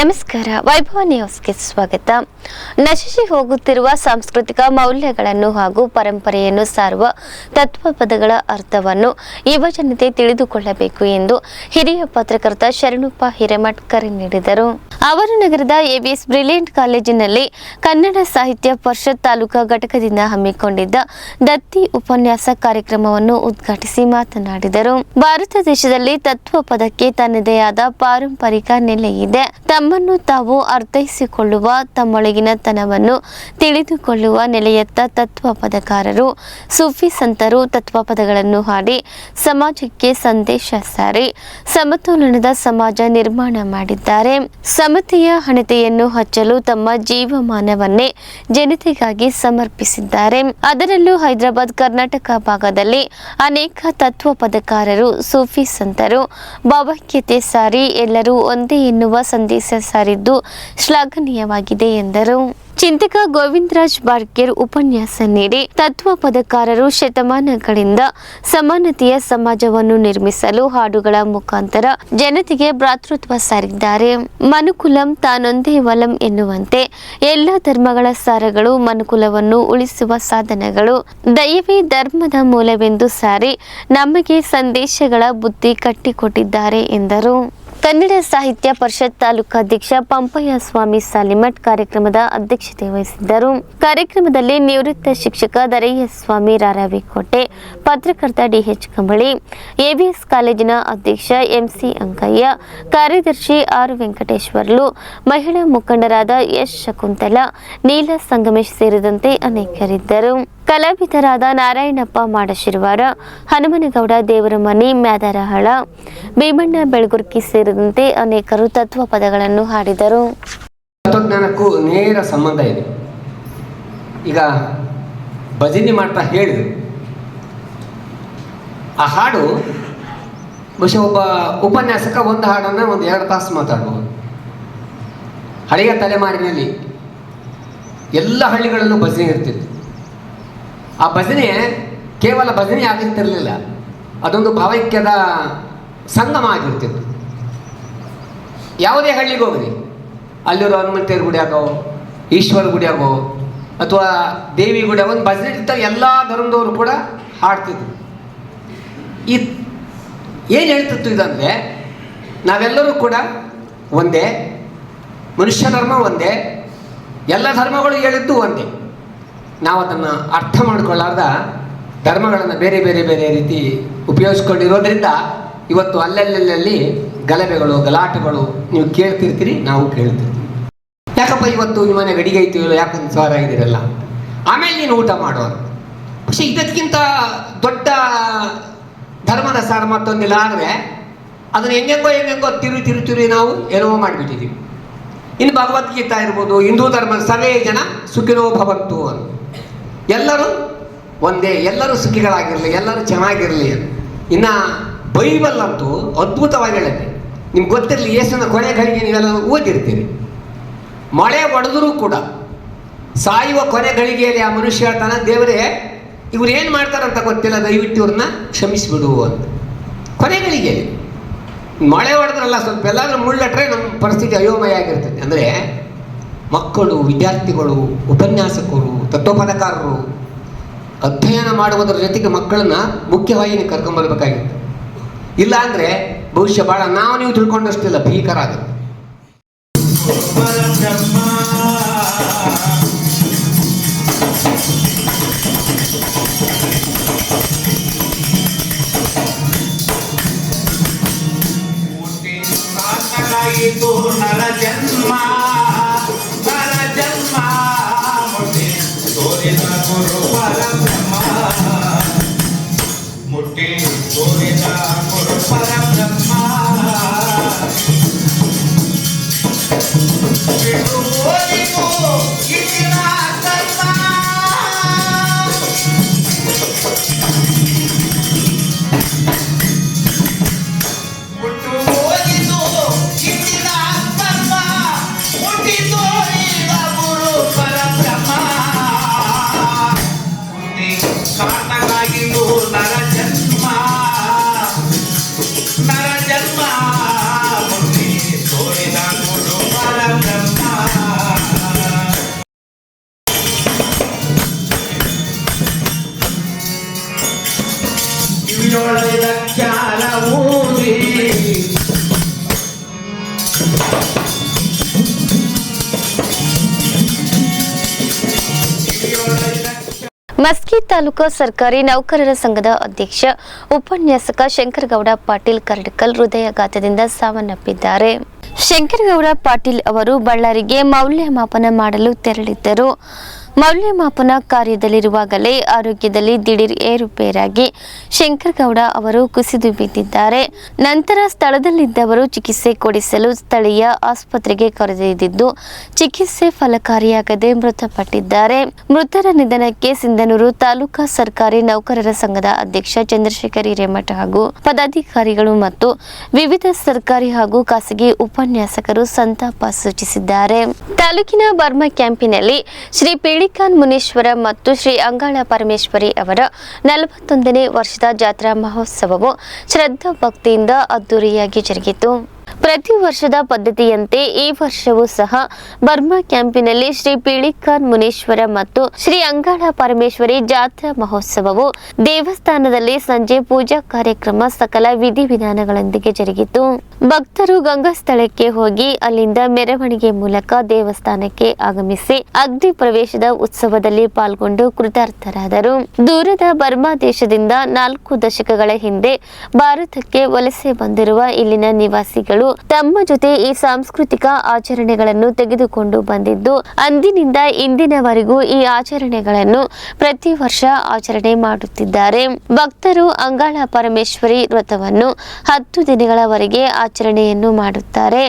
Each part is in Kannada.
ನಮಸ್ಕಾರ. ವೈಭವ ನ್ಯೂಸ್ಗೆ ಸ್ವಾಗತ. ನಶಿಸಿ ಹೋಗುತ್ತಿರುವ ಸಾಂಸ್ಕೃತಿಕ ಮೌಲ್ಯಗಳನ್ನು ಹಾಗೂ ಪರಂಪರೆಯನ್ನು ಸಾರುವ ತತ್ವಪದಗಳ ಅರ್ಥವನ್ನು ಯುವಜನತೆ ತಿಳಿದುಕೊಳ್ಳಬೇಕು ಎಂದು ಹಿರಿಯ ಪತ್ರಕರ್ತ ಶರಣಪ್ಪ ಹಿರೇಮಠ್ ಕರೆ ನೀಡಿದರು. ಅವರು ನಗರದ ಎಬಿಎಸ್ ಬ್ರಿಲಿಯಂಟ್ ಕಾಲೇಜಿನಲ್ಲಿ ಕನ್ನಡ ಸಾಹಿತ್ಯ ಪರಿಷತ್ ತಾಲೂಕಾ ಘಟಕದಿಂದ ಹಮ್ಮಿಕೊಂಡಿದ್ದ ದತ್ತಿ ಉಪನ್ಯಾಸ ಕಾರ್ಯಕ್ರಮವನ್ನು ಉದ್ಘಾಟಿಸಿ ಮಾತನಾಡಿದರು. ಭಾರತ ದೇಶದಲ್ಲಿ ತತ್ವಪದಕ್ಕೆ ತನ್ನದೇ ಆದ ಪಾರಂಪರಿಕ ನೆಲೆಯಿದೆ. ತಮ್ಮನ್ನು ತಾವು ಅರ್ಥೈಸಿಕೊಳ್ಳುವ, ತಮ್ಮೊಳಗಿನ ತನವನ್ನು ತಿಳಿದುಕೊಳ್ಳುವ ನೆಲೆಯತ್ತ ತತ್ವಪದಕಾರರು, ಸೂಫಿ ಸಂತರು ತತ್ವಪದಗಳನ್ನು ಹಾಡಿ ಸಮಾಜಕ್ಕೆ ಸಂದೇಶ ಸಾರಿ ಸಮತೋಲನದ ಸಮಾಜ ನಿರ್ಮಾಣ ಮಾಡಿದ್ದಾರೆ. ಸಮತೆಯ ಹಣತೆಯನ್ನು ಹಚ್ಚಲು ತಮ್ಮ ಜೀವಮಾನವನ್ನೇ ಜನತೆಗಾಗಿ ಸಮರ್ಪಿಸಿದ್ದಾರೆ. ಅದರಲ್ಲೂ ಹೈದರಾಬಾದ್, ಕರ್ನಾಟಕ ಭಾಗದಲ್ಲಿ ಅನೇಕ ತತ್ವಪದಕಾರರು, ಸೂಫಿ ಸಂತರು ಭಾವೈಕ್ಯತೆ ಸಾರಿ ಎಲ್ಲರೂ ಒಂದೇ ಎನ್ನುವ ಸಂದೇಶ ಸಾರಿದ್ದು ಶ್ಲಾಘನೀಯವಾಗಿದೆ ಎಂದರು. ಚಿಂತಕ ಗೋವಿಂದರಾಜ್ ಬಾರ್ಕೇರ್ ಉಪನ್ಯಾಸ ನೀಡಿ ತತ್ವಪದಕಾರರು ಶತಮಾನಗಳಿಂದ ಸಮಾನತೆಯ ಸಮಾಜವನ್ನು ನಿರ್ಮಿಸಲು ಹಾಡುಗಳ ಮುಖಾಂತರ ಜನತೆಗೆ ಭ್ರಾತೃತ್ವ ಸಾರಿದ್ದಾರೆ. ಮನುಕುಲಂ ತಾನೊಂದೇ ವಲಂ ಎನ್ನುವಂತೆ ಎಲ್ಲ ಧರ್ಮಗಳ ಸಾರಗಳು ಮನುಕುಲವನ್ನು ಉಳಿಸುವ ಸಾಧನಗಳು. ದಯವೇ ಧರ್ಮದ ಮೂಲವೆಂದು ಸಾರಿ ನಮಗೆ ಸಂದೇಶಗಳ ಬುದ್ಧಿ ಕಟ್ಟಿಕೊಟ್ಟಿದ್ದಾರೆ ಎಂದರು. ಕನ್ನಡ ಸಾಹಿತ್ಯ ಪರಿಷತ್ ತಾಲೂಕಾಧ್ಯಕ್ಷ ಪಂಪಯ್ಯ ಸ್ವಾಮಿ ಸಾಲಿಮಠ್ ಕಾರ್ಯಕ್ರಮದ ಅಧ್ಯಕ್ಷತೆ ವಹಿಸಿದ್ದರು. ಕಾರ್ಯಕ್ರಮದಲ್ಲಿ ನಿವೃತ್ತ ಶಿಕ್ಷಕ ದರಯ್ಯ ಸ್ವಾಮಿ ರಾರಾವಿಕೋಟೆ, ಪತ್ರಕರ್ತ ಡಿಎಚ್ ಕಂಬಳಿ, ಎಬಿಎಸ್ ಕಾಲೇಜಿನ ಅಧ್ಯಕ್ಷ ಎಂಸಿ ಅಂಕಯ್ಯ, ಕಾರ್ಯದರ್ಶಿ ಆರ್ ವೆಂಕಟೇಶ್ವರ್ಲು, ಮಹಿಳಾ ಮುಖಂಡರಾದ ಎಸ್ ಶಕುಂತಲಾ, ನೀಲ ಸಂಗಮೇಶ್ ಸೇರಿದಂತೆ ಅನೇಕರಿದ್ದರು. ಕಲಾವಿದರಾದ ನಾರಾಯಣಪ್ಪ ಮಾಡಶಿರವಾರ, ಹನುಮನಗೌಡ ದೇವರಮನಿ, ಮ್ಯಾದರಹಳ, ಭೀಮಣ್ಣ ಬೆಳಗುರ್ಕಿ ಸೇರಿದಂತೆ ಅನೇಕರು ತತ್ವಪದಗಳನ್ನು ಹಾಡಿದರು. ತತ್ವಜ್ಞಾನಕ್ಕೂ ನೇರ ಸಂಬಂಧ ಇದೆ. ಈಗ ಭಜನೆ ಮಾಡ್ತಾ ಹೇಳಿದ್ರು, ಆ ಹಾಡು ಬಹುಶಃ ಒಬ್ಬ ಉಪನ್ಯಾಸಕ ಒಂದು ಹಾಡನ್ನು 1-2 ತಾಸು ಮಾತಾಡ್ಬೋದು. ಹಳೆಯ ತಲೆಮಾರಿನಲ್ಲಿ ಎಲ್ಲ ಹಳ್ಳಿಗಳಲ್ಲೂ ಭಜನೆ ಇರ್ತಿತ್ತು. ಆ ಭಜನೆ ಕೇವಲ ಭಜನೆ ಆಗಿರ್ತಿರಲಿಲ್ಲ, ಅದೊಂದು ಭಾವೈಕ್ಯದ ಸಂಗಮ ಆಗಿರ್ತಿತ್ತು. ಯಾವುದೇ ಹಳ್ಳಿಗೆ ಹೋಗ್ರಿ, ಅಲ್ಲಿರೋ ಹನುಮಂತೇರ ಗುಡಿ ಆಗೋ, ಈಶ್ವರ ಗುಡಿ ಆಗೋ, ಅಥವಾ ದೇವಿ ಗುಡಿ ಆಗೋ, ಒಂದು ಭಜನೆ ಇರ್ತಾರೆ. ಎಲ್ಲ ಧರ್ಮದವರು ಕೂಡ ಹಾಡ್ತಿದ್ರು. ಏನು ಹೇಳ್ತಿತ್ತು ಇದಂದರೆ, ನಾವೆಲ್ಲರೂ ಕೂಡ ಒಂದೇ, ಮನುಷ್ಯ ಧರ್ಮ ಒಂದೇ, ಎಲ್ಲ ಧರ್ಮಗಳು ಹೇಳಿದ್ದು ಒಂದೇ. ನಾವು ಅದನ್ನು ಅರ್ಥ ಮಾಡಿಕೊಳ್ಳಾರ್ದ ಧರ್ಮಗಳನ್ನು ಬೇರೆ ಬೇರೆ ಬೇರೆ ರೀತಿ ಉಪಯೋಗಿಸ್ಕೊಂಡಿರೋದ್ರಿಂದ ಇವತ್ತು ಅಲ್ಲಲ್ಲಿ ಗಲಭೆಗಳು, ಗಲಾಟೆಗಳು ನೀವು ಕೇಳ್ತಿರ್ತೀರಿ, ನಾವು ಕೇಳ್ತಿರ್ತೀವಿ. ಯಾಕಪ್ಪ ಇವತ್ತು ನಿಮ್ಮ ಮನೆ ಗಡಿಗೆ ಐತಿವಲ್ಲ, ಯಾಕೊಂದು ಸವಾರ ಆಗಿದ್ದೀರಲ್ಲ, ಆಮೇಲೆ ನೀನು ಊಟ ಮಾಡೋರು. പക്ഷെ ಇದಕ್ಕಿಂತ ದೊಡ್ಡ ಧರ್ಮದ ಸಾರ ಮತ್ತೊಂದಿಲ್ಲ. ಆದರೆ ಅದನ್ನು ಹೆಂಗೆಂಗೋ ತಿರುವಿ ನಾವು ಏನೋ ಮಾಡಿಬಿಟ್ಟಿದ್ದೀವಿ. ಇನ್ನು ಭಗವದ್ಗೀತಾ ಇರ್ಬೋದು, ಹಿಂದೂ ಧರ್ಮ ಸರ್ವೇ ಜನ ಸುಖಿನೋ ಭವಂತು ಅಂತ, ಎಲ್ಲರೂ ಒಂದೇ, ಎಲ್ಲರೂ ಸುಖಿಗಳಾಗಿರಲಿ, ಎಲ್ಲರೂ ಚೆನ್ನಾಗಿರಲಿ ಅಂತ. ಇನ್ನು ಬೈಬಲ್ ಅಂತೂ ಅದ್ಭುತವಾಗಿ ಹೇಳುತ್ತೆ. ನಿಮ್ಗೆ ಗೊತ್ತಿರಲಿ, ಯೇಸುವಿನ ಕೊನೆ ಗಳಿಗೆ ನೀವೆಲ್ಲ ಓದಿರ್ತೀರಿ. ಮಳೆ ಹೊಡೆದರೂ ಕೂಡ ಸಾಯುವ ಕೊನೆ ಗಳಿಗೆಯಲ್ಲಿ ಆ ಮನುಷ್ಯ ಹೇಳ್ತಾನೆ, ದೇವರೇ ಇವ್ರು ಏನು ಮಾಡ್ತಾರಂತ ಗೊತ್ತಿಲ್ಲ, ದಯವಿಟ್ಟು ಇವ್ರನ್ನ ಕ್ಷಮಿಸಿಬಿಡು ಅಂತ. ಕೊನೆ ಗಳಿಗೆಯಲ್ಲಿ ಮಳೆ ಹೊಡೆದ್ರಲ್ಲ, ಸ್ವಲ್ಪ ಎಲ್ಲಾದ್ರೂ ಮುಳ್ಳಟ್ರೆ ನಮ್ಮ ಪರಿಸ್ಥಿತಿ ಅಯೋಮಯ ಆಗಿರ್ತದೆ. ಅಂದರೆ ಮಕ್ಕಳು, ವಿದ್ಯಾರ್ಥಿಗಳು, ಉಪನ್ಯಾಸಕರು, ತತ್ವಪದಕಾರರು ಅಧ್ಯಯನ ಮಾಡುವುದರ ಜೊತೆಗೆ ಮಕ್ಕಳನ್ನು ಮುಖ್ಯವಾಹಿನಿ ಕರ್ಕೊಂಬರ್ಬೇಕಾಗಿತ್ತು. ಇಲ್ಲ ಅಂದರೆ ಬಹುಶಃ ಭಾಳ ನೀವು ತಿಳ್ಕೊಂಡಷ್ಟಿಲ್ಲ, ಭೀಕರ ಆಗುತ್ತೆ. ನರ ಜನ್ಮ ಮುಟ್ಟಿ ತೋರಿದ ಗುರು ಪರಬ್ರಹ್ಮ, ಮುಟ್ಟಿ ತೋರಿದ ಗುರು ಪರಬ್ರಹ್ಮ, ಬಿಟ್ಟು ಹೋಗಿತು ಇಲ್ಲಿನ ಕರ್ಮ, ಬಿಟ್ಟು ಹೋಗಿತು ಇಲ್ಲಿನ ಕರ್ಮ, ಮುಟ್ಟಿ ತೋರಿದ ಗುರು ಪರಬ್ರಹ್ಮ, ಮುಟ್ಟಿ ಮಸ್ಕಿ ತಾಲೂಕು ಸರ್ಕಾರಿ ನೌಕರರ ಸಂಘದ ಅಧ್ಯಕ್ಷ ಉಪನ್ಯಾಸಕ ಶಂಕರಗೌಡ ಪಾಟೀಲ್ ಕರಡ್ಕಲ್ ಹೃದಯಾಘಾತದಿಂದ ಸಾವನ್ನಪ್ಪಿದ್ದಾರೆ. ಶಂಕರಗೌಡ ಪಾಟೀಲ್ ಅವರು ಬಳ್ಳಾರಿಗೆ ಮೌಲ್ಯಮಾಪನ ಮಾಡಲು ತೆರಳಿದ್ದರು. ಮೌಲ್ಯಮಾಪನ ಕಾರ್ಯದಲ್ಲಿರುವಾಗಲೇ ಆರೋಗ್ಯದಲ್ಲಿ ದಿಢೀರ್ ಏರುಪೇರಾಗಿ ಶಂಕರಗೌಡ ಅವರು ಕುಸಿದು ಬಿದ್ದಿದ್ದಾರೆ. ನಂತರ ಸ್ಥಳದಲ್ಲಿದ್ದವರು ಚಿಕಿತ್ಸೆ ಕೊಡಿಸಲು ಸ್ಥಳೀಯ ಆಸ್ಪತ್ರೆಗೆ ಕರೆದೊಯ್ದಿದ್ದು ಚಿಕಿತ್ಸೆ ಫಲಕಾರಿಯಾಗದೆ ಮೃತಪಟ್ಟಿದ್ದಾರೆ. ಮೃತರ ನಿಧನಕ್ಕೆ ಸಿಂಧನೂರು ತಾಲೂಕಾ ಸರ್ಕಾರಿ ನೌಕರರ ಸಂಘದ ಅಧ್ಯಕ್ಷ ಚಂದ್ರಶೇಖರ್ ಹಿರೇಮಠ ಹಾಗೂ ಪದಾಧಿಕಾರಿಗಳು ಮತ್ತು ವಿವಿಧ ಸರ್ಕಾರಿ ಹಾಗೂ ಖಾಸಗಿ ಉಪನ್ಯಾಸಕರು ಸಂತಾಪ ಸೂಚಿಸಿದ್ದಾರೆ. ತಾಲೂಕಿನ ಬರ್ಮಾ ಕ್ಯಾಂಪಿನಲ್ಲಿ ಶ್ರೀ ಪೀಳಿಕಾನ್ ಮುನೀಶ್ವರ ಮತ್ತು ಶ್ರೀ ಅಂಗಾಳ ಪರಮೇಶ್ವರಿ ಅವರ 41ನೇ ವರ್ಷದ ಜಾತ್ರಾ ಮಹೋತ್ಸವವು ಶ್ರದ್ಧಾ ಭಕ್ತಿಯಿಂದ ಅದ್ದೂರಿಯಾಗಿ ಜರುಗಿತು. ಪ್ರತಿ ವರ್ಷದ ಪದ್ಧತಿಯಂತೆ ಈ ವರ್ಷವೂ ಸಹ ಬರ್ಮಾ ಕ್ಯಾಂಪಿನಲ್ಲಿ ಶ್ರೀ ಪೀಳಿಕಾನ್ ಮುನೀಶ್ವರ ಮತ್ತು ಶ್ರೀ ಅಂಗಾಳ ಪರಮೇಶ್ವರಿ ಜಾತ್ರಾ ಮಹೋತ್ಸವವು ದೇವಸ್ಥಾನದಲ್ಲಿ ಸಂಜೆ ಪೂಜಾ ಕಾರ್ಯಕ್ರಮ ಸಕಲ ವಿಧಿವಿಧಾನಗಳೊಂದಿಗೆ ಜರುಗಿತು. ಭಕ್ತರು ಗಂಗಾ ಸ್ಥಳಕ್ಕೆ ಹೋಗಿ ಅಲ್ಲಿಂದ ಮೆರವಣಿಗೆ ಮೂಲಕ ದೇವಸ್ಥಾನಕ್ಕೆ ಆಗಮಿಸಿ ಅಗ್ನಿ ಪ್ರವೇಶದ ಉತ್ಸವದಲ್ಲಿ ಪಾಲ್ಗೊಂಡು ಕೃತಾರ್ಥರಾದರು. ದೂರದ ಬರ್ಮಾ ದೇಶದಿಂದ 4 ದಶಕಗಳ ಹಿಂದೆ ಭಾರತಕ್ಕೆ ವಲಸೆ ಬಂದಿರುವ ಇಲ್ಲಿನ ನಿವಾಸಿಗಳು ತಮ್ಮ ಜೊತೆ ಈ ಸಾಂಸ್ಕೃತಿಕ ಆಚರಣೆಗಳನ್ನು ತೆಗೆದುಕೊಂಡು ಬಂದಿದ್ದು ಅಂದಿನಿಂದ ಇಂದಿನವರೆಗೂ ಈ ಆಚರಣೆಗಳನ್ನು ಪ್ರತಿ ವರ್ಷ ಆಚರಣೆ ಮಾಡುತ್ತಿದ್ದಾರೆ. ಭಕ್ತರು ಅಂಗಾಳ ಪರಮೇಶ್ವರಿ ವ್ರತವನ್ನು 10 ದಿನಗಳವರೆಗೆ ಆಚರಣೆಯನ್ನು ಮಾಡುತ್ತಾರೆ.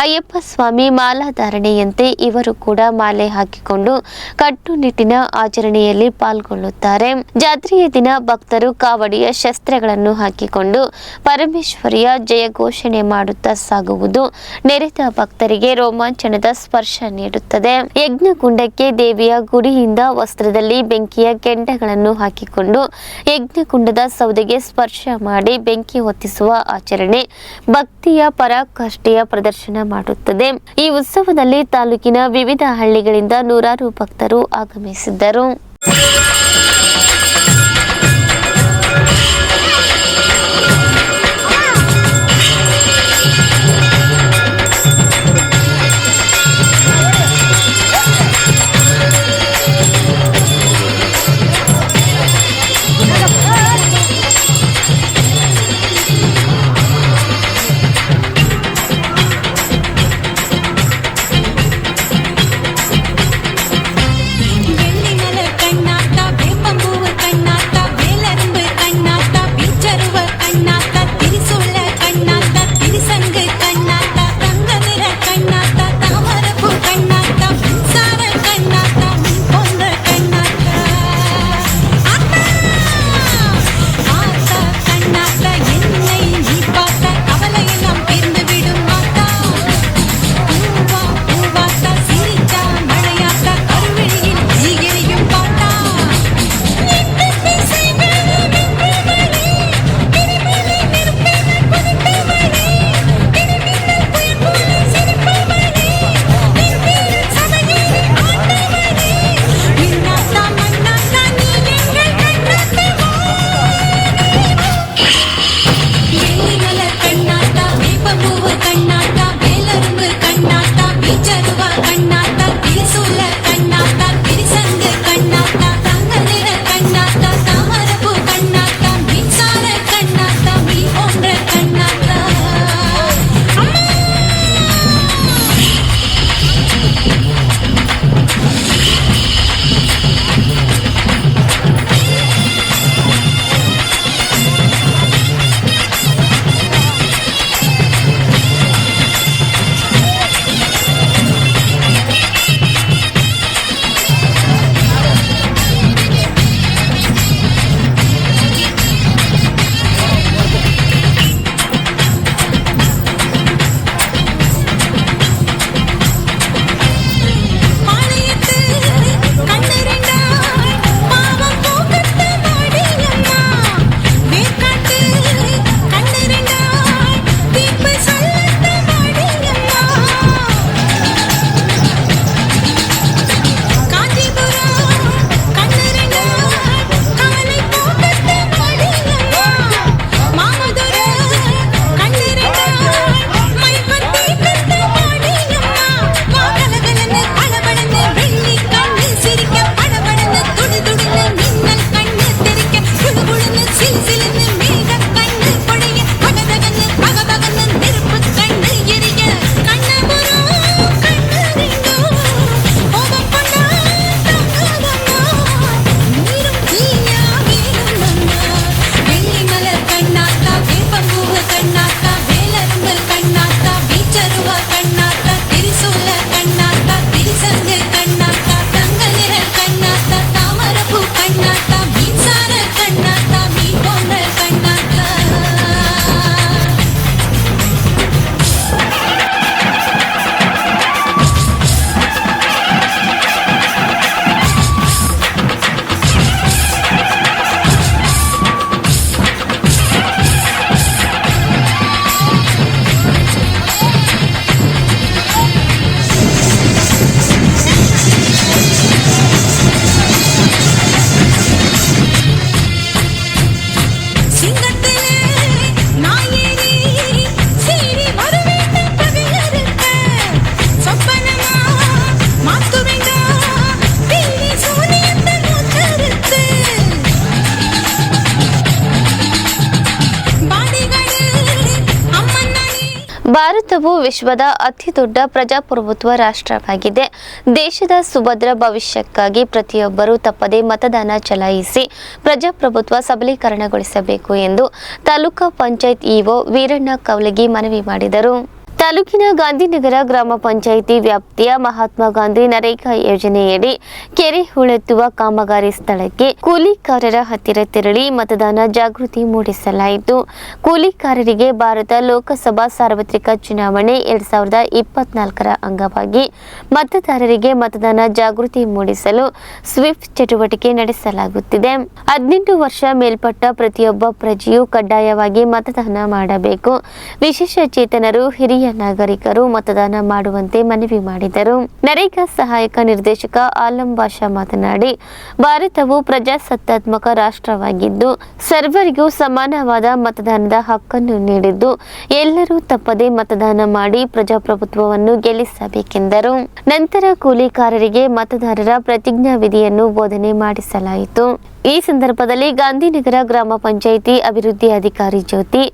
ಅಯ್ಯಪ್ಪ ಸ್ವಾಮಿ ಮಾಲಾಧಾರಣೆಯಂತೆ ಇವರು ಕೂಡ ಮಾಲೆ ಹಾಕಿಕೊಂಡು ಕಟ್ಟುನಿಟ್ಟಿನ ಆಚರಣೆಯಲ್ಲಿ ಪಾಲ್ಗೊಳ್ಳುತ್ತಾರೆ. ಜಾತ್ರೆಯ ದಿನ ಭಕ್ತರು ಕಾವಡಿಯ ಶಸ್ತ್ರಗಳನ್ನು ಹಾಕಿಕೊಂಡು ಪರಮೇಶ್ವರಿಯ ಜಯ ಘೋಷಣೆ ಮಾಡುತ್ತಾ ಸಾಗುವುದು ನೆರೆದ ಭಕ್ತರಿಗೆ ರೋಮಾಂಚನದ ಸ್ಪರ್ಶ ನೀಡುತ್ತದೆ. ಯಜ್ಞಕುಂಡಕ್ಕೆ ದೇವಿಯ ಗುಡಿಯಿಂದ ವಸ್ತ್ರದಲ್ಲಿ ಬೆಂಕಿಯ ಕೆಂಡಗಳನ್ನು ಹಾಕಿಕೊಂಡು ಯಜ್ಞಕುಂಡದ ಸೌದೆಗೆ ಸ್ಪರ್ಶ ಮಾಡಿ ಬೆಂಕಿ ಹೊತ್ತಿಸುವ ಆಚರಣೆ ಭಕ್ತಿಯ ಪರಾಕಾಷ್ಠೆಯ ಪ್ರದರ್ಶನ ಮಾಡುತ್ತದೆ. ಈ ಉತ್ಸವದಲ್ಲಿ ತಾಲೂಕಿನ ವಿವಿಧ ಹಳ್ಳಿಗಳಿಂದ ನೂರಾರು ಭಕ್ತರು ಆಗಮಿಸಿದ್ದರು. ಬೆಳ್ಳಿಮಲ ಕಣ್ಣಾಟ ಭಾರತವು ವಿಶ್ವದ ಅತಿದೊಡ್ಡ ಪ್ರಜಾಪ್ರಭುತ್ವ ರಾಷ್ಟ್ರವಾಗಿದೆ. ದೇಶದ ಸುಭದ್ರ ಭವಿಷ್ಯಕ್ಕಾಗಿ ಪ್ರತಿಯೊಬ್ಬರೂ ತಪ್ಪದೇ ಮತದಾನ ಚಲಾಯಿಸಿ ಪ್ರಜಾಪ್ರಭುತ್ವ ಸಬಲೀಕರಣಗೊಳಿಸಬೇಕು ಎಂದು ತಾಲೂಕಾ ಪಂಚಾಯತ್ ಇಒ ವೀರಣ್ಣ ಕವಲಗಿ ಮನವಿ ಮಾಡಿದರು. ತಾಲೂಕಿನ ಗಾಂಧಿನಗರ ಗ್ರಾಮ ಪಂಚಾಯಿತಿ ವ್ಯಾಪ್ತಿಯ ಮಹಾತ್ಮ ಗಾಂಧಿ ನರೇಗಾ ಯೋಜನೆಯಡಿ ಕೆರೆ ಹೂಳೆತ್ತುವ ಕಾಮಗಾರಿ ಸ್ಥಳಕ್ಕೆ ಕೂಲಿಕಾರರ ಹತ್ತಿರ ತೆರಳಿ ಮತದಾನ ಜಾಗೃತಿ ಮೂಡಿಸಲಾಯಿತು. ಕೂಲಿಕಾರರಿಗೆ ಭಾರತ ಲೋಕಸಭಾ ಸಾರ್ವತ್ರಿಕ ಚುನಾವಣೆ 2024ರ ಅಂಗವಾಗಿ ಮತದಾರರಿಗೆ ಮತದಾನ ಜಾಗೃತಿ ಮೂಡಿಸಲು ಸ್ವೀಪ್ ಚಟುವಟಿಕೆ ನಡೆಸಲಾಗುತ್ತಿದೆ. 18 ವರ್ಷ ಮೇಲ್ಪಟ್ಟ ಪ್ರತಿಯೊಬ್ಬ ಪ್ರಜೆಯೂ ಕಡ್ಡಾಯವಾಗಿ ಮತದಾನ ಮಾಡಬೇಕು. ವಿಶೇಷ ಚೇತನರು, ಹಿರಿಯ ನಾಗರಿಕರು ಮತದಾನ ಮಾಡುವಂತೆ ಮನವಿ ಮಾಡಿದರು. ನರೇಗಾ ಸಹಾಯಕ ನಿರ್ದೇಶಕ ಆಲಂ ಬಾಷಾ ಮಾತನಾಡಿ, ಭಾರತವು ಪ್ರಜಾಸತ್ತಾತ್ಮಕ ರಾಷ್ಟ್ರವಾಗಿದ್ದು ಸರ್ವರಿಗೂ ಸಮಾನವಾದ ಮತದಾನದ ಹಕ್ಕನ್ನು ನೀಡಿದ್ದು ಎಲ್ಲರೂ ತಪ್ಪದೇ ಮತದಾನ ಮಾಡಿ ಪ್ರಜಾಪ್ರಭುತ್ವವನ್ನು ಗೆಲ್ಲಿಸಬೇಕೆಂದರು. ನಂತರ ಕೂಲಿಕಾರರಿಗೆ ಮತದಾರರ ಪ್ರತಿಜ್ಞಾ ವಿಧಿಯನ್ನು ಬೋಧನೆ ಮಾಡಿಸಲಾಯಿತು. ಈ ಸಂದರ್ಭದಲ್ಲಿ ಗಾಂಧಿನಗರ ಗ್ರಾಮ ಪಂಚಾಯಿತಿ ಅಭಿವೃದ್ಧಿ ಅಧಿಕಾರಿ ಜ್ಯೋತಿ,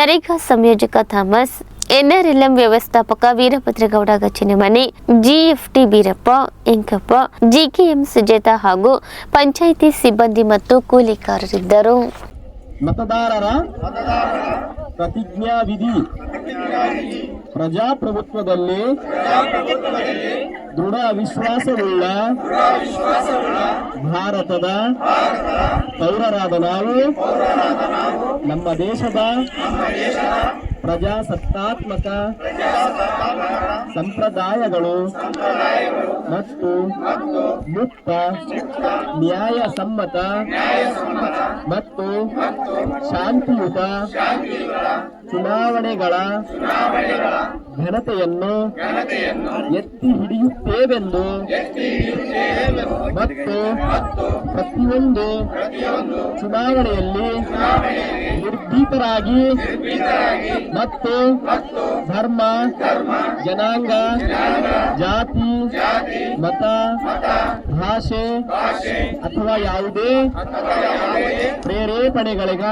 ನರೇಗಾ ಸಂಯೋಜಕ ಥಾಮಸ್, ಎನ್ಆರ್ಎಲ್ಎಂ ವ್ಯವಸ್ಥಾಪಕ ವೀರಭದ್ರಗೌಡ ಗಚ್ಚಿನಮನೆ, ಜಿಎಫ್ಟಿ ಬೀರಪ್ಪ, ಎಂಕಪ್ಪ, ಜಿಕೆಎಂ ಸುಜೇತಾ ಹಾಗೂ ಪಂಚಾಯಿತಿ ಸಿಬ್ಬಂದಿ ಮತ್ತು ಕೂಲಿಕಾರರಿದ್ದರು. ಮತದಾರರ ಪ್ರತಿಜ್ಞಾ ವಿಧಿ ಪ್ರಜಾಪ್ರಭುತ್ವದಲ್ಲಿ ದೃಢ ವಿಶ್ವಾಸವುಳ್ಳ ಭಾರತದ ಪೌರರಾದ ನಾವು ನಮ್ಮ ದೇಶದ ಪ್ರಜಾಸತ್ತಾತ್ಮಕ ಸಂಪ್ರದಾಯಗಳು ಮತ್ತು ಮುಕ್ತ ನ್ಯಾಯಸಮ್ಮತ ಮತ್ತು ಶಾಂತಿಯುತ ಚುನಾವಣೆಗಳ ಘನತೆಯನ್ನು ಎತ್ತಿ ಹಿಡಿಯುತ್ತೇವೆಂದು ಮತ್ತು ಪ್ರತಿಯೊಂದು ಚುನಾವಣೆಯಲ್ಲಿ ನಿರ್ಭೀತರಾಗಿ ಮತ್ತು ಧರ್ಮ, ಜನಾಂಗ, ಜಾತಿ, ಮತ, ಭಾಷೆ ಅಥವಾ ಯಾವುದೇ ಪ್ರೇರೇಪಣೆಗಳಿಗ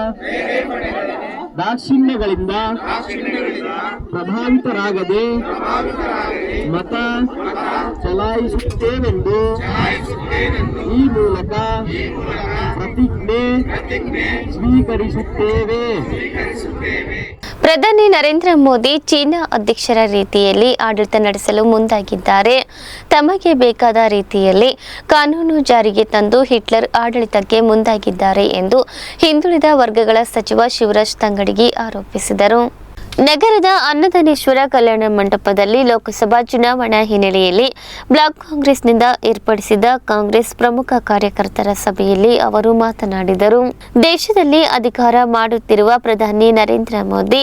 ದಾಕ್ಷಿಣ್ಯಗಳಿಂದ ಪ್ರಭಾವಿತರಾಗದೆ ಮತ ಚಲಾಯಿಸುತ್ತೇವೆಂದು ಈ ಮೂಲಕ ಪ್ರತಿಜ್ಞೆ ಸ್ವೀಕರಿಸುತ್ತೇವೆ. ಪ್ರಧಾನಿ ನರೇಂದ್ರ ಮೋದಿ ಚೀನಾ ಅಧ್ಯಕ್ಷರ ರೀತಿಯಲ್ಲಿ ಆಡಳಿತ ನಡೆಸಲು ಮುಂದಾಗಿದ್ದಾರೆ. ತಮಗೆ ಬೇಕಾದ ರೀತಿಯಲ್ಲಿ ಕಾನೂನು ಜಾರಿಗೆ ತಂದು ಹಿಟ್ಲರ್ ಆಡಳಿತಕ್ಕೆ ಮುಂದಾಗಿದ್ದಾರೆ ಎಂದು ಹಿಂದುಳಿದ ವರ್ಗಗಳ ಸಚಿವ ಶಿವರಾಜ್ ತಂಗಡಗಿ ಆರೋಪಿಸಿದರು. ನಗರದ ಅನ್ನದಾನೇಶ್ವರ ಕಲ್ಯಾಣ ಮಂಟಪದಲ್ಲಿ ಲೋಕಸಭಾ ಚುನಾವಣಾ ಹಿನ್ನೆಲೆಯಲ್ಲಿ ಬ್ಲಾಕ್ ಕಾಂಗ್ರೆಸ್ನಿಂದ ಏರ್ಪಡಿಸಿದ ಕಾಂಗ್ರೆಸ್ ಪ್ರಮುಖ ಕಾರ್ಯಕರ್ತರ ಸಭೆಯಲ್ಲಿ ಅವರು ಮಾತನಾಡಿದರು. ದೇಶದಲ್ಲಿ ಅಧಿಕಾರ ಮಾಡುತ್ತಿರುವ ಪ್ರಧಾನಿ ನರೇಂದ್ರ ಮೋದಿ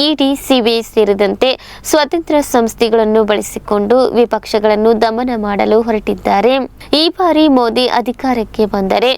ಇಡಿ, ಸಿಬಿಐ ಸೇರಿದಂತೆ ಸ್ವತಂತ್ರ ಸಂಸ್ಥೆಗಳನ್ನು ಬಳಸಿಕೊಂಡು ವಿಪಕ್ಷಗಳನ್ನು ದಮನ ಮಾಡಲು ಹೊರಟಿದ್ದಾರೆ. ಈ ಬಾರಿ ಮೋದಿ ಅಧಿಕಾರಕ್ಕೆ ಬಂದರೆ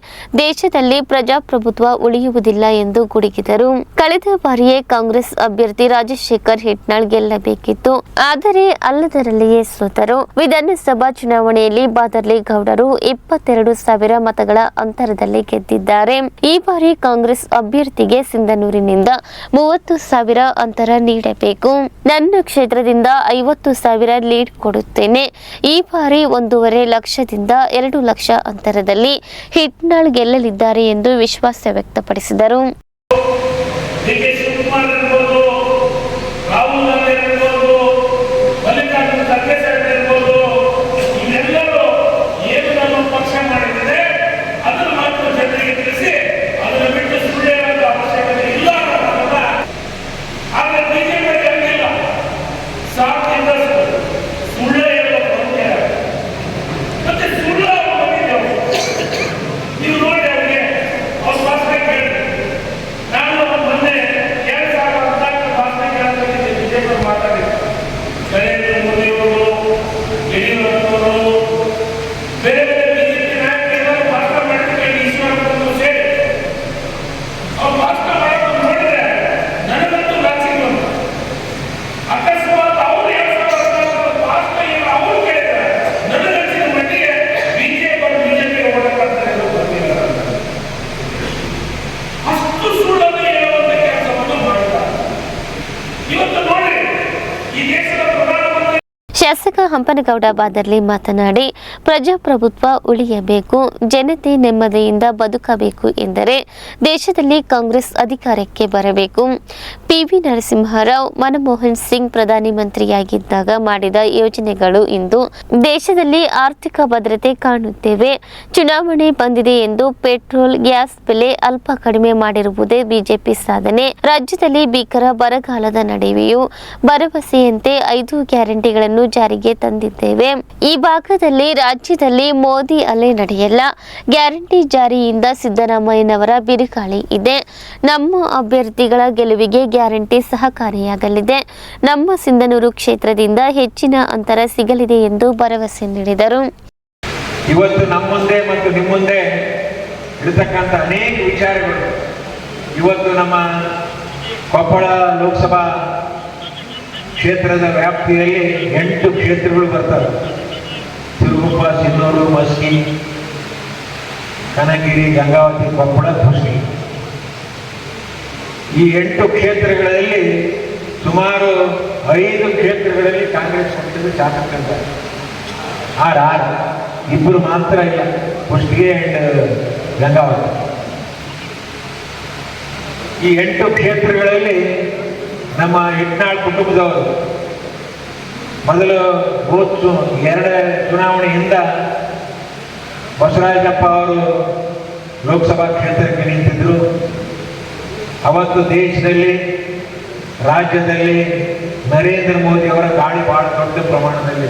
ದೇಶದಲ್ಲಿ ಪ್ರಜಾಪ್ರಭುತ್ವ ಉಳಿಯುವುದಿಲ್ಲ ಎಂದು ಗುಡುಗಿದರು. ಕಳೆದ ಬಾರಿಯೇ ಕಾಂಗ್ರೆಸ್ ಅಭ್ಯರ್ಥಿ ರಾಜಶೇಖರ್ ಹಿಟ್ನಾಳ್ ಗೆಲ್ಲಬೇಕಿತ್ತು, ಆದರೆ ಅಲ್ಲದರಲ್ಲಿಯೇ ಸೋತರು. ವಿಧಾನಸಭಾ ಚುನಾವಣೆಯಲ್ಲಿ ಬಾದರ್ಲಿ ಗೌಡರು 22,000 ಮತಗಳ ಅಂತರದಲ್ಲಿ ಗೆದ್ದಿದ್ದಾರೆ. ಈ ಬಾರಿ ಕಾಂಗ್ರೆಸ್ ಅಭ್ಯರ್ಥಿಗೆ ಸಿಂಧನೂರಿನಿಂದ 30,000 ಅಂತರ ನೀಡಬೇಕು. ನನ್ನ ಕ್ಷೇತ್ರದಿಂದ 50,000 ಲೀಡ್ ಕೊಡುತ್ತೇನೆ. ಈ ಬಾರಿ 1.5 ಲಕ್ಷದಿಂದ 2 ಲಕ್ಷ ಅಂತರದಲ್ಲಿ ಹಿಟ್ನಾಳ್ ಗೆಲ್ಲಲಿದ್ದಾರೆ ಎಂದು ವಿಶ್ವಾಸ ವ್ಯಕ್ತಪಡಿಸಿದರು. ರಾಹುಲ್ ಗಾಂಧಿ ಇರ್ಬೋದು, ಮಲ್ಲಿಕಾರ್ಜುನ ಖರ್ಗೆ ಸಾಹೇಬ್ ಇರ್ಬೋದು, ಇವರೆಲ್ಲರೂ ಏನು ನಮ್ಮ ಪಕ್ಷ ಮಾಡಿದರೆ ಅದನ್ನು ಮಾತ್ರ ಜನರಿಗೆ ತಿಳಿಸಿ ಅದನ್ನು ಬಿಟ್ಟು ಸುಳ್ಳು ಹೇಳುವ ಅವಶ್ಯಕತೆ ಇಲ್ಲ ಅನ್ನೋದಲ್ಲ. ಆದರೆ ಬಿಜೆಪಿ ಹಂಗಿಲ್ಲ, ಸಾಕಿದ್ದಷ್ಟು ಸುಳ್ಳು ಹೇಳುವ ಪ್ರಮುಖ ಮತ್ತೆ ಸುಳ್ಳು ನೀವು ನೋಡಿ ಅವರಿಗೆ ಅವ್ರ ಭಾಷೆ ಕೇಳಿ ನಾನು ಮೊನ್ನೆ 2 ಸಾವಿರ ಹಂಪನಗೌಡ ಬಾದರ್ಲಿ ಮಾತನಾಡಿ, ಪ್ರಜಾಪ್ರಭುತ್ವ ಉಳಿಯಬೇಕು, ಜನತೆ ನೆಮ್ಮದಿಯಿಂದ ಬದುಕಬೇಕು ಎಂದರೆ ದೇಶದಲ್ಲಿ ಕಾಂಗ್ರೆಸ್ ಅಧಿಕಾರಕ್ಕೆ ಬರಬೇಕು. ಪಿವಿ ನರಸಿಂಹರಾವ್, ಮನಮೋಹನ್ ಸಿಂಗ್ ಪ್ರಧಾನಿ ಮಂತ್ರಿಯಾಗಿದ್ದಾಗ ಮಾಡಿದ ಯೋಜನೆಗಳು ಇಂದು ದೇಶದಲ್ಲಿ ಆರ್ಥಿಕ ಭದ್ರತೆ ಕಾಣುತ್ತೇವೆ. ಚುನಾವಣೆ ಬಂದಿದೆ ಎಂದು ಪೆಟ್ರೋಲ್, ಗ್ಯಾಸ್ ಬೆಲೆ ಅಲ್ಪ ಕಡಿಮೆ ಮಾಡಿರುವುದೇ ಬಿಜೆಪಿ ಸಾಧನೆ. ರಾಜ್ಯದಲ್ಲಿ ಭೀಕರ ಬರಗಾಲದ ನಡುವೆಯೂ ಭರವಸೆಯಂತೆ 5 ಗ್ಯಾರಂಟಿಗಳನ್ನು ಜಾರಿಗೆ ತಂದಿದ್ದೇವೆ. ಈ ಭಾಗದಲ್ಲಿ ರಾಜ್ಯದಲ್ಲಿ ಮೋದಿ ಅಲೆ ನಡೆಯಲ್ಲ. ಗ್ಯಾರಂಟಿ ಜಾರಿಯಿಂದ ಸಿದ್ದರಾಮಯ್ಯನವರ ಬಿರುಗಾಳಿ ಇದೆ. ನಮ್ಮ ಅಭ್ಯರ್ಥಿಗಳ ಗೆಲುವಿಗೆ ಗ್ಯಾರಂಟಿ ಸಹಕಾರಿಯಾಗಲಿದೆ. ನಮ್ಮ ಸಿಂಧನೂರು ಕ್ಷೇತ್ರದಿಂದ ಹೆಚ್ಚಿನ ಅಂತರ ಸಿಗಲಿದೆ ಎಂದು ಭರವಸೆ ನೀಡಿದರು. ಇವತ್ತು ನಮ್ಮ ಮುಂದೆ ಮತ್ತು ನಿಮ್ಮ ಮುಂದೆ ಇರತಕ್ಕಂಥ ಅನೇಕ ವಿಚಾರಗಳು ಇವತ್ತು ನಮ್ಮ ಕೊಪ್ಪಳ ಲೋಕಸಭಾ ಕ್ಷೇತ್ರದ ವ್ಯಾಪ್ತಿಯಲ್ಲಿ 8 ಕ್ಷೇತ್ರಗಳು ಬರ್ತವೆ. ಸಿರುಗುಪ್ಪ, ಸಿನ್ನೂರು, ಮಸ್ಕಿ, ಕನಗಿರಿ, ಗಂಗಾವತಿ, ಕೊಪ್ಪಳ, ಕುಷ್ಟಗಿ. ಈ 8 ಕ್ಷೇತ್ರಗಳಲ್ಲಿ ಸುಮಾರು 5 ಕ್ಷೇತ್ರಗಳಲ್ಲಿ ಕಾಂಗ್ರೆಸ್ ಪಕ್ಷದ ಶಾಸಕರಿದ್ದಾರೆ. 6 ಇಬ್ಬರು ಮಾತ್ರ ಇಲ್ಲ, ಕುಷ್ಟಗಿ ಅಂಡ್ ಗಂಗಾವತಿ. ಈ 8 ಕ್ಷೇತ್ರಗಳಲ್ಲಿ ನಮ್ಮ ಯತ್ನಾಳ್ ಕುಟುಂಬದವರು ಮೊದಲು ಬೂತ್ 2 ಚುನಾವಣೆಯಿಂದ ಬಸವರಾಜಪ್ಪ ಅವರು ಲೋಕಸಭಾ ಕ್ಷೇತ್ರಕ್ಕೆ ನಿಂತಿದ್ರು. ಅವತ್ತು ದೇಶದಲ್ಲಿ, ರಾಜ್ಯದಲ್ಲಿ ನರೇಂದ್ರ ಮೋದಿ ಅವರ ಗಾಳಿ ಬಹಳ ದೊಡ್ಡ ಪ್ರಮಾಣದಲ್ಲಿ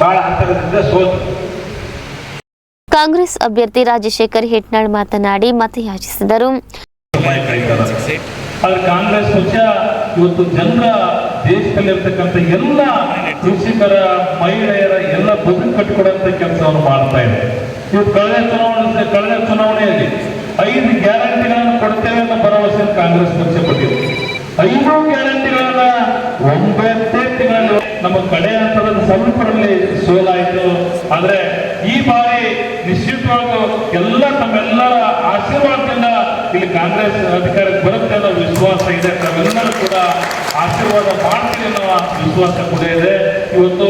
ಬಹಳ ಅಂತರದಿಂದ ಸೋತು. ಕಾಂಗ್ರೆಸ್ ಅಭ್ಯರ್ಥಿ ರಾಜಶೇಖರ್ ಹೆಟ್ನಾಳ್ ಮಾತನಾಡಿ ಮತಯಾಚಿಸಿದರು. ಆದ್ರೆ ಕಾಂಗ್ರೆಸ್ ಪಕ್ಷ ಇವತ್ತು ಜನರ ದೇಶದಲ್ಲಿರ್ತಕ್ಕಂಥ ಎಲ್ಲ ಕೃಷಿಕರ, ಮಹಿಳೆಯರ ಎಲ್ಲ ಬದುಕು ಕಟ್ಟಿಕೊಡುವಂತ ಕೆಲಸವನ್ನು ಮಾಡ್ತಾ ಇದೆ. ಇವತ್ತು ಕಳೆದ ಚುನಾವಣೆಯಲ್ಲಿ 5 ಗ್ಯಾರಂಟಿಗಳನ್ನು ಕೊಡ್ತೇವೆ ಅನ್ನೋ ಭರವಸೆ ಕಾಂಗ್ರೆಸ್ ಪಕ್ಷ ಕೊಟ್ಟಿದೆ. 5 ಗ್ಯಾರಂಟಿಗಳನ್ನ 9 ತಿಂಗಳಲ್ಲಿ ನಮ್ಮ ಕಡೆ ಹಂತದ ಸ್ವಲ್ಪರಲ್ಲಿ ಸೋಲಾಯಿತು. ಆದ್ರೆ ಈ ಬಾರಿ ನಿಶ್ಚಿತವಾಗೂ ತಮ್ಮೆಲ್ಲರ ಆಶೀರ್ವಾದದಿಂದ ಇಲ್ಲಿ ಕಾಂಗ್ರೆಸ್ ಅಧಿಕಾರಕ್ಕೆ ಬರುತ್ತೆ ಅನ್ನೋ ವಿಶ್ವಾಸ ಇದೆ. ತಾವೆಲ್ಲರೂ ಕೂಡ ಆಶೀರ್ವಾದ ಮಾಡ್ತೀವಿ ಅನ್ನೋ ವಿಶ್ವಾಸ ಕೂಡ ಇದೆ. ಇವತ್ತು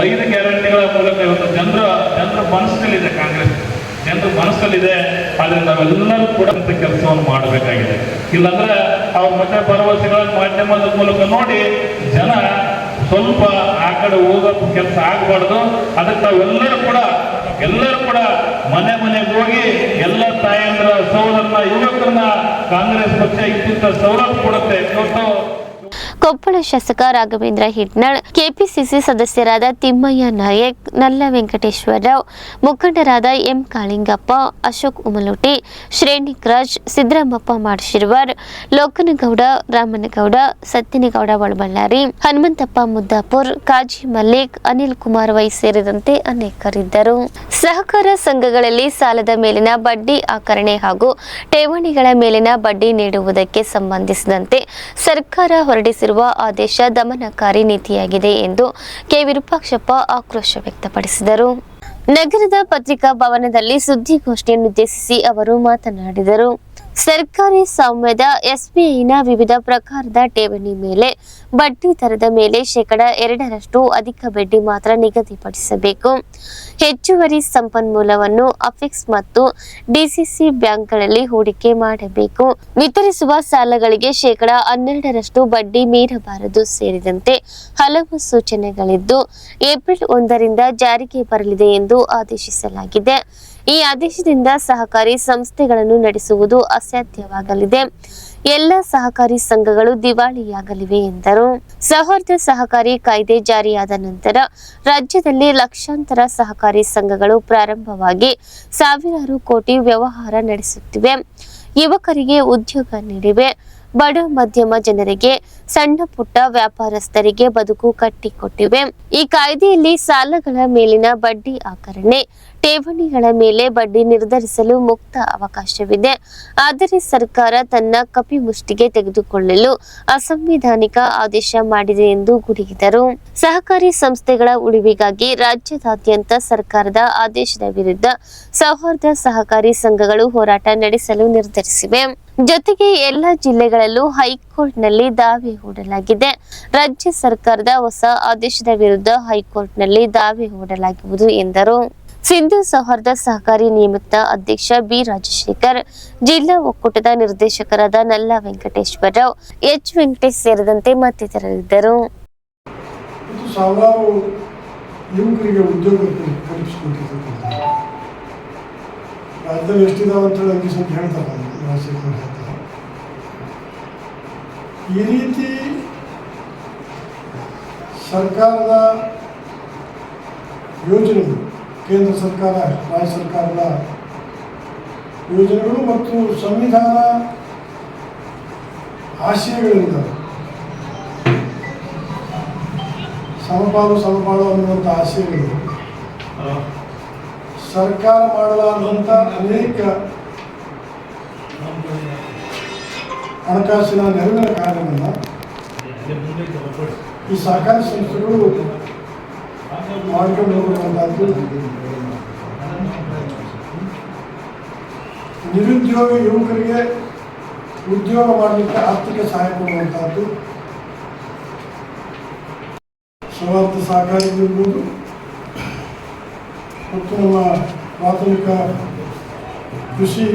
5 ಗ್ಯಾರಂಟಿಗಳ ಮೂಲಕ ಇವತ್ತು ಜನರ ಮನಸ್ಸಲ್ಲಿದೆ, ಕಾಂಗ್ರೆಸ್ ಜನರ ಮನಸ್ಸಲ್ಲಿದೆ. ಆದ್ರೆ ನಾವೆಲ್ಲರೂ ಕೂಡ ಕೆಲಸವನ್ನು ಮಾಡಬೇಕಾಗಿದೆ. ಇಲ್ಲಾಂದ್ರೆ ಅವ್ರ ಮತ್ತೆ ಭರವಸೆಗಳನ್ನು ಮಾಧ್ಯಮದ ಮೂಲಕ ನೋಡಿ ಜನ ಸ್ವಲ್ಪ ಆ ಕಡೆ ಹೋಗೋ ಕೆಲಸ ಆಗಬಾರ್ದು. ಅದಕ್ಕೆ ನಾವೆಲ್ಲರೂ ಕೂಡ ಮನೆಗೆ ಹೋಗಿ ಎಲ್ಲ ತಾಯಂದ್ರ, ಸೌರನ್ನ, ಯುವಕರನ್ನ ಕಾಂಗ್ರೆಸ್ ಪಕ್ಷ ಇಂತಿಂತ ಸೌಲಭ್ಯ ಕೊಡುತ್ತೆ. ಇವತ್ತು ಕೊಪ್ಪಳ ಶಾಸಕ ರಾಘವೇಂದ್ರ ಹಿಟ್ನಾಳ್, ಕೆಪಿಸಿಸಿ ಸದಸ್ಯರಾದ ತಿಮ್ಮಯ್ಯ ನಾಯಕ್, ನಲ್ಲ ವೆಂಕಟೇಶ್ವರರಾವ್, ಮುಖಂಡರಾದ ಎಂ ಕಾಳಿಂಗಪ್ಪ, ಅಶೋಕ್ ಉಮಲೋಟಿ, ಶ್ರೇಣಿಕರಾಜ್, ಸಿದ್ದರಾಮಪ್ಪ ಮಾಡ್ಶಿರ್ವಾರ್, ಲೋಕನಗೌಡ, ರಾಮನಗೌಡ, ಸತ್ಯನಗೌಡ ಒಳಬಳ್ಳಾರಿ, ಹನುಮಂತಪ್ಪ ಮುದ್ದಾಪುರ್, ಕಾಜಿ ಮಲ್ಲಿಕ್, ಅನಿಲ್ ಕುಮಾರ್ ವೈ ಸೇರಿದಂತೆ ಅನೇಕರಿದ್ದರು. ಸಹಕಾರ ಸಂಘಗಳಲ್ಲಿ ಸಾಲದ ಮೇಲಿನ ಬಡ್ಡಿ ಆಕರಣೆ ಹಾಗೂ ಠೇವಣಿಗಳ ಮೇಲಿನ ಬಡ್ಡಿ ನೀಡುವುದಕ್ಕೆ ಸಂಬಂಧಿಸಿದಂತೆ ಸರ್ಕಾರ ಹೊರಡಿಸಿರುವ ಆದೇಶ ದಮನಕಾರಿ ನೀತಿಯಾಗಿದೆ ಎಂದು ಕೆ ವಿರೂಪಾಕ್ಷಪ್ಪ ಆಕ್ರೋಶ ವ್ಯಕ್ತಪಡಿಸಿದರು. ನಗರದ ಪತ್ರಿಕಾ ಭವನದಲ್ಲಿ ಸುದ್ದಿಗೋಷ್ಠಿಯನ್ನುದ್ದೇಶಿಸಿ ಅವರು ಮಾತನಾಡಿದರು. ಸರ್ಕಾರಿ ಸ್ವಾಮ್ಯದ ಎಸ್ಬಿಐನ ವಿವಿಧ ಪ್ರಕಾರದ ಠೇವಣಿ ಮೇಲೆ ಬಡ್ಡಿ ದರದ ಮೇಲೆ 2% ಅಧಿಕ ಬಡ್ಡಿ ಮಾತ್ರ ನಿಗದಿಪಡಿಸಬೇಕು. ಹೆಚ್ಚುವರಿ ಸಂಪನ್ಮೂಲವನ್ನು ಅಫೆಕ್ಸ್ ಮತ್ತು ಡಿಸಿಸಿ ಬ್ಯಾಂಕ್ಗಳಲ್ಲಿ ಹೂಡಿಕೆ ಮಾಡಬೇಕು. ವಿತರಿಸುವ ಸಾಲಗಳಿಗೆ 12% ಬಡ್ಡಿ ಮೀರಬಾರದು ಸೇರಿದಂತೆ ಹಲವು ಸೂಚನೆಗಳಿದ್ದು ಏಪ್ರಿಲ್ 1ರಿಂದ ಜಾರಿಗೆ ಬರಲಿದೆ ಎಂದು ಆದೇಶಿಸಲಾಗಿದೆ. ಈ ಆದೇಶದಿಂದ ಸಹಕಾರಿ ಸಂಸ್ಥೆಗಳನ್ನು ನಡೆಸುವುದು ಅಸಾಧ್ಯವಾಗಲಿದೆ. ಎಲ್ಲ ಸಹಕಾರಿ ಸಂಘಗಳು ದಿವಾಳಿಯಾಗಲಿವೆ ಎಂದರು. ಸೌಹಾರ್ದ ಸಹಕಾರಿ ಕಾಯ್ದೆ ಜಾರಿಯಾದ ನಂತರ ರಾಜ್ಯದಲ್ಲಿ ಲಕ್ಷಾಂತರ ಸಹಕಾರಿ ಸಂಘಗಳು ಪ್ರಾರಂಭವಾಗಿ ಸಾವಿರಾರು ಕೋಟಿ ವ್ಯವಹಾರ ನಡೆಸುತ್ತಿವೆ. ಯುವಕರಿಗೆ ಉದ್ಯೋಗ ನೀಡಿವೆ. ಬಡ ಮಧ್ಯಮ ಜನರಿಗೆ, ಸಣ್ಣ ಪುಟ್ಟ ವ್ಯಾಪಾರಸ್ಥರಿಗೆ ಬದುಕು ಕಟ್ಟಿಕೊಟ್ಟಿವೆ. ಈ ಕಾಯ್ದೆಯಲ್ಲಿ ಸಾಲಗಳ ಮೇಲಿನ ಬಡ್ಡಿ ಆಕರಣೆ, ಠೇವಣಿಗಳ ಮೇಲೆ ಬಡ್ಡಿ ನಿರ್ಧರಿಸಲು ಮುಕ್ತ ಅವಕಾಶವಿದೆ. ಆದರೆ ಸರ್ಕಾರ ತನ್ನ ಕಪಿಮುಷ್ಟಿಗೆ ತೆಗೆದುಕೊಳ್ಳಲು ಅಸಂವಿಧಾನಿಕ ಆದೇಶ ಮಾಡಿದೆ ಎಂದು ಗುಡುಗಿದರು. ಸಹಕಾರಿ ಸಂಸ್ಥೆಗಳ ಉಳಿವಿಗಾಗಿ ರಾಜ್ಯದಾದ್ಯಂತ ಸರ್ಕಾರದ ಆದೇಶದ ವಿರುದ್ಧ ಸೌಹಾರ್ದ ಸಹಕಾರಿ ಸಂಘಗಳು ಹೋರಾಟ ನಡೆಸಲು ನಿರ್ಧರಿಸಿವೆ. ಜೊತೆಗೆ ಎಲ್ಲ ಜಿಲ್ಲೆಗಳಲ್ಲೂ ಹೈಕೋರ್ಟ್ನಲ್ಲಿ ದಾವೆ ಹೂಡಲಾಗಿದೆ. ರಾಜ್ಯ ಸರ್ಕಾರದ ಹೊಸ ಆದೇಶದ ವಿರುದ್ಧ ಹೈಕೋರ್ಟ್ನಲ್ಲಿ ದಾವೆ ಹೂಡಲಾಗುವುದು ಎಂದರು. ಸಿಂಧು ಸೌಹಾರ್ದ ಸಹಕಾರಿ ನಿಯಮಿತ ಅಧ್ಯಕ್ಷ ಬಿ ರಾಜಶೇಖರ್, ಜಿಲ್ಲಾ ಒಕ್ಕೂಟದ ನಿರ್ದೇಶಕರಾದ ನಲ್ಲಾ ವೆಂಕಟೇಶ್ವರರಾವ್, ಎಚ್ ವೆಂಕಟೇಶ್ ಸೇರಿದಂತೆ ಮತ್ತಿತರರಿದ್ದರು. ಸಾವಿರಾರು ಯುವಕರಿಗೆ ಉದ್ಯೋಗ ಕಲ್ಪಿಸಿಕೊಟ್ಟಿರ್ತಕ್ಕಂಥ ರಾಜ್ಯದಲ್ಲಿ ಎಷ್ಟಿದಾವೆ ಅಂತೇಳಿ ಅಂಕಿ ಸಂಖ್ಯೆ ಹೇಳ್ತಾರೆ. ಈ ರೀತಿ ಸರ್ಕಾರದ ಯೋಜನೆಗಳು, ಕೇಂದ್ರ ಸರ್ಕಾರ, ರಾಜ್ಯ ಸರ್ಕಾರದ ಯೋಜನೆಗಳು ಮತ್ತು ಸಂವಿಧಾನ ಆಶಯಗಳಿಂದ ಸಮಪಾಲು ಅನ್ನುವಂಥ ಆಶಯಗಳು ಸರ್ಕಾರ ಮಾಡಲಾದಂಥ ಅನೇಕ ಹಣಕಾಸಿನ ನೆರವಿನ ಕಾರ್ಯವನ್ನು ಈ ಸಹಕಾರಿ ಸಂಸ್ಥೆಗಳು ಮಾಡ್ಕೊಂಡು ಹೋಗುವಂಥದ್ದು, ನಿರುದ್ಯೋಗ ಯುವಕರಿಗೆ ಉದ್ಯೋಗ ಮಾಡಲಿಕ್ಕೆ ಆರ್ಥಿಕ ಸಹಾಯ ಕೊಡುವಂಥದ್ದು, ಸೌಹಾರ್ದ ಸಹಕಾರಿ ಇರ್ಬೋದು ಮತ್ತು ನಮ್ಮ ಪ್ರಾಥಮಿಕ ಕೃಷಿ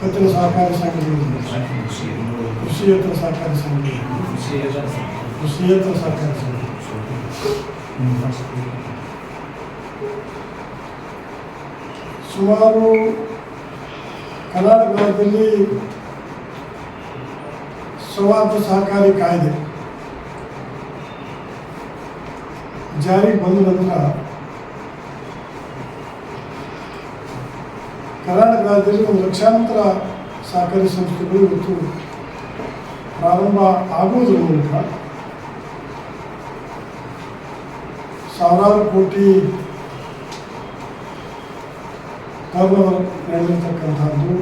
ಪತ್ತಿನ ಸಹಕಾರಿ ಸಂಘಗಳು, ಕೃಷಿಯೇತರ ಸಹಕಾರಿ ಸಂಘಗಳು, ಕೃಷಿಯೇತರ ಸಹಕಾರಿ ಸಂಘ, ಸುಮಾರು ಕರ್ನಾಟಕ ರಾಜ್ಯದಲ್ಲಿ ಸೌಹಾರ್ದ ಸಹಕಾರಿ ಕಾಯ್ದೆ ಜಾರಿಗೆ ಬಂದ ನಂತರ ಕರ್ನಾಟಕ ರಾಜ್ಯದಲ್ಲಿ ಒಂದು ಲಕ್ಷಾಂತರ ಸಹಕಾರಿ ಸಂಸ್ಥೆಗಳು ಇವತ್ತು ಪ್ರಾರಂಭ ಆಗುವುದರ ಮೂಲಕ ಸಾವಿರಾರು ಕೋಟಿ ಟರ್ನೋವರ್ ನಡೆದಿರ್ತಕ್ಕಂಥದ್ದು,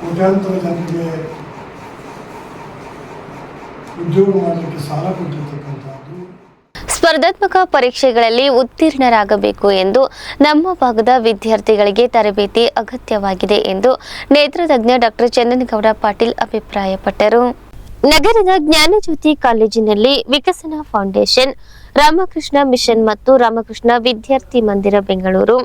ಕೋಟ್ಯಾಂತರ ಜನರಿಗೆ ಉದ್ಯೋಗ ಮಾಡಲಿಕ್ಕೆ ಸಾಲ ಕೊಟ್ಟಿರ್ತಕ್ಕಂಥದ್ದು. ಸ್ಪರ್ಧಾತ್ಮಕ ಪರೀಕ್ಷೆಗಳಲ್ಲಿ ಉತ್ತೀರ್ಣರಾಗಬೇಕು ಎಂದು ನಮ್ಮ ಭಾಗದ ವಿದ್ಯಾರ್ಥಿಗಳಿಗೆ ತರಬೇತಿ ಅಗತ್ಯವಾಗಿದೆ ಎಂದು ನೇತ್ರತಜ್ಞ ಡಾಕ್ಟರ್ ಚಂದನಗೌಡ ಪಾಟೀಲ್ ಅಭಿಪ್ರಾಯಪಟ್ಟರು. ನಗರದ ಜ್ಞಾನಜ್ಯೋತಿ ಕಾಲೇಜಿನಲ್ಲಿ ವಿಕಸನ ಫೌಂಡೇಶನ್, ರಾಮಕೃಷ್ಣ ಮಿಷನ್ ಮತ್ತು Ramakrishna Vidyarthi Mandira Bengaluru,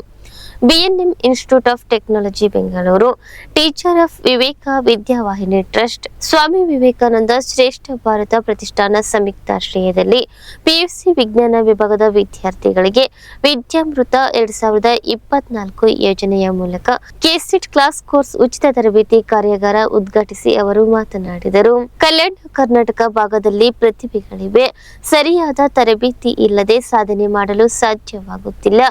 BNM Institute of Technology Bengaluru, teacher of Viveka Vidyavahini Trust, Swami Vivekananda Shreshtha Bharata ಪ್ರತಿಷ್ಠಾನ ಸಂಯುಕ್ತಾಶ್ರಯದಲ್ಲಿ ಪಿಯುಸಿ ವಿಜ್ಞಾನ ವಿಭಾಗದ ವಿದ್ಯಾರ್ಥಿಗಳಿಗೆ ವಿದ್ಯಾಮೃತ 2024 ಯೋಜನೆಯ ಮೂಲಕ ಕೆಸೆಟ್ ಕ್ಲಾಸ್ ಕೋರ್ಸ್ ಉಚಿತ ತರಬೇತಿ ಕಾರ್ಯಾಗಾರ ಉದ್ಘಾಟಿಸಿ ಅವರು ಮಾತನಾಡಿದರು. ಕಲ್ಯಾಣ ಕರ್ನಾಟಕ ಭಾಗದಲ್ಲಿ ಪ್ರತಿಭೆಗಳಿವೆ, ಸರಿಯಾದ ತರಬೇತಿ ಇಲ್ಲದೆ ಸಾಧನೆ ಮಾಡಲು ಸಾಧ್ಯವಾಗುತ್ತಿಲ್ಲ.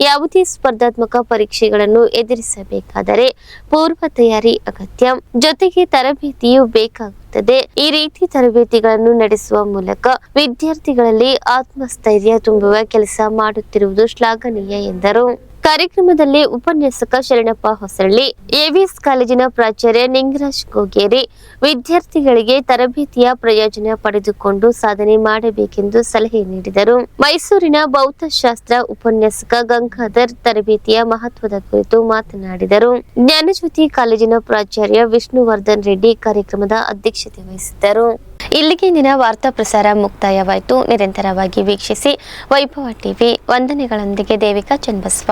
ಯಾವುದೇ ಸ್ಪರ್ಧಾತ್ಮಕ ಪರೀಕ್ಷೆಗಳನ್ನು ಎದುರಿಸಬೇಕಾದರೆ ಪೂರ್ವ ತಯಾರಿ ಅಗತ್ಯ, ಜೊತೆಗೆ ತರಬೇತಿಯೂ ಬೇಕಾಗುತ್ತದೆ. ಈ ರೀತಿ ತರಬೇತಿಗಳನ್ನು ನಡೆಸುವ ಮೂಲಕ ವಿದ್ಯಾರ್ಥಿಗಳಲ್ಲಿ ಆತ್ಮಸ್ಥೈರ್ಯ ತುಂಬುವ ಕೆಲಸ ಮಾಡುತ್ತಿರುವುದು ಶ್ಲಾಘನೀಯ ಎಂದರು. ಕಾರ್ಯಕ್ರಮದಲ್ಲಿ ಉಪನ್ಯಾಸಕ ಶರಣಪ್ಪ ಹೊಸಳ್ಳಿ, ಎವಿಎಸ್ ಕಾಲೇಜಿನ ಪ್ರಾಚಾರ್ಯ ನಿಂಗರಾಜ್ ಗೋಗೇರಿ ವಿದ್ಯಾರ್ಥಿಗಳಿಗೆ ತರಬೇತಿಯ ಪ್ರಯೋಜನ ಪಡೆದುಕೊಂಡು ಸಾಧನೆ ಮಾಡಬೇಕೆಂದು ಸಲಹೆ ನೀಡಿದರು. ಮೈಸೂರಿನ ಭೌತಶಾಸ್ತ್ರ ಉಪನ್ಯಾಸಕ ಗಂಗಾಧರ್ ತರಬೇತಿಯ ಮಹತ್ವದ ಕುರಿತು ಮಾತನಾಡಿದರು. ಜ್ಞಾನಜ್ಯೋತಿ ಕಾಲೇಜಿನ ಪ್ರಾಚಾರ್ಯ ವಿಷ್ಣುವರ್ಧನ್ ರೆಡ್ಡಿ ಕಾರ್ಯಕ್ರಮದ ಅಧ್ಯಕ್ಷತೆ ವಹಿಸಿದ್ದರು. ಇಲ್ಲಿಗೆ ಇಂದಿನ ವಾರ್ತಾ ಪ್ರಸಾರ ಮುಕ್ತಾಯವಾಯಿತು. ನಿರಂತರವಾಗಿ ವೀಕ್ಷಿಸಿ ವೈಭವ ಟಿವಿ. ವಂದನೆಗಳೊಂದಿಗೆ ದೇವಿಕಾ ಚನ್ನಬಸವ.